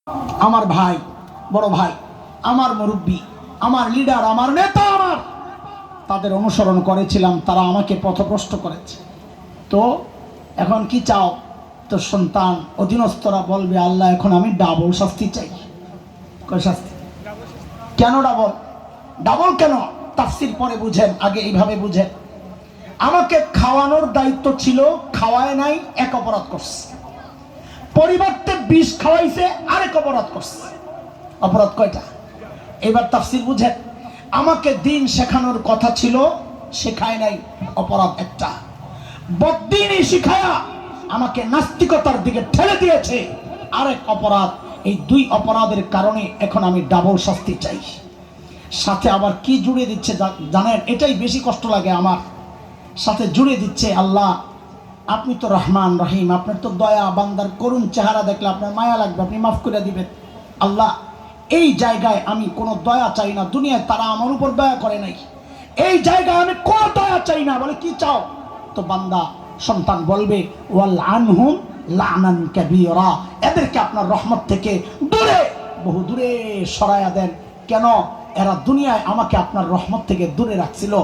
আমার ভাই, বড় ভাই, আমার মুরব্বী, আমার লিডার, আমার নেতা, আমার তাদের অনুসরণ করেছিলাম, তারা আমাকে পথভ্রষ্ট করেছে। তো এখন কি চাও? তো সন্তান অধীনস্থরা বলবে, আল্লাহ এখন আমি ডাবল শাস্তি চাই। কয় শাস্তি? কেন ডাবল? ডাবল কেন? তাফসীর পরে বুঝেন, আগে এইভাবে বুঝেন। আমাকে খাওয়ানোর দায়িত্ব ছিল, খাওয়ায় নাই, এক অপরাধ করছে। পরিবর্তে বিষ খাওয়াইছে, আরেক অপরাধ করছে। অপরাধ কয়টা? এবার তাফসীর বুঝেন। আমাকে দিন শেখানোর কথা ছিল, শেখায় নাই, অপরাধ একটা। বদ্দিনই শিখায়া আমাকে নাস্তিকতার দিকে ঠেলে দিয়েছে, আরেক অপরাধ। এই দুই অপরাধের কারণে এখন আমি ডাবল শাস্তি চাই। সাথে আবার কি জুড়ে দিচ্ছে জানেন? এটাই বেশি কষ্ট লাগে আমার। সাথে জুড়ে দিচ্ছে, আল্লাহ আপনি তো রহমান রহিম, আপনার তো দয়া, বান্দার করুণ চেহারা দেখলে আপনার মায়া লাগবে, আপনি মাফ করে দিবেন। আল্লাহ এই জায়গায় আমি কোনো দয়া চাই না, দুনিয়ায় তারা আমার উপর দয়া করে নাই, এই জায়গায় আমি কোনো দয়া চাই না। বলে কি চাও? তো বান্দা সন্তান বলবে, ওয়াল আনহুম লানান কাবীরা, এদেরকে আপনার রহমত থেকে দূরে, বহু দূরে সরায়া দেন। কেন? এরা দুনিয়ায় আমাকে আপনার রহমত থেকে দূরে রাখছিল।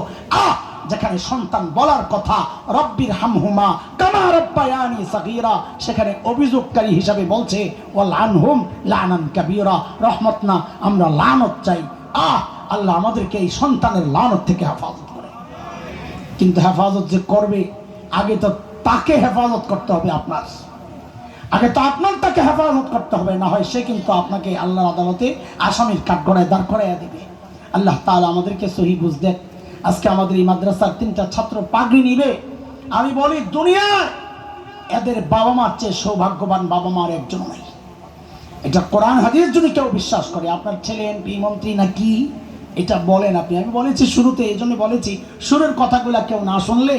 যেখানে সন্তান বলার কথা রব্বির হামহুমা কামা রাব্বায়ানি সাগীরা, সেখানে অভিযোগকারী হিসাবে বলছে ওয়াল আনহুম লানান কাবীরা, রহমত না, আমরা লানত চাই। আল্লাহ আমাদেরকে এই সন্তানের লানত থেকে হেফাজত করে। কিন্তু হেফাজত যে করবে, আগে তো তাকে হেফাজত করতে হবে। আপনার আগে তো আপনার তাকে হেফাজত করতে হবে, না হয় সে কিন্তু আপনাকে আল্লাহর আদালতে আসামির কাঠগড়ায় দাঁড় করাইয়া দেবে। আল্লাহ তাআলা আমাদেরকে সহি বুঝ দেন। আজকে আমাদের এই মাদ্রাসার 3টা ছাত্র পাগড়ি নিবে। আমি বলি, দুনিয়ায় এদের বাবা মার চেয়ে সৌভাগ্যবান বাবা মার একজন নাই। এটা কোরআন হাদিস যদি কেউ বিশ্বাস করে, আপনার ছেলে এমপি মন্ত্রী নাকি এটা বলেন আপনি। আমি বলেছি শুরুতে, এই জন্য বলেছি, সুরের কথাগুলা কেউ না শুনলে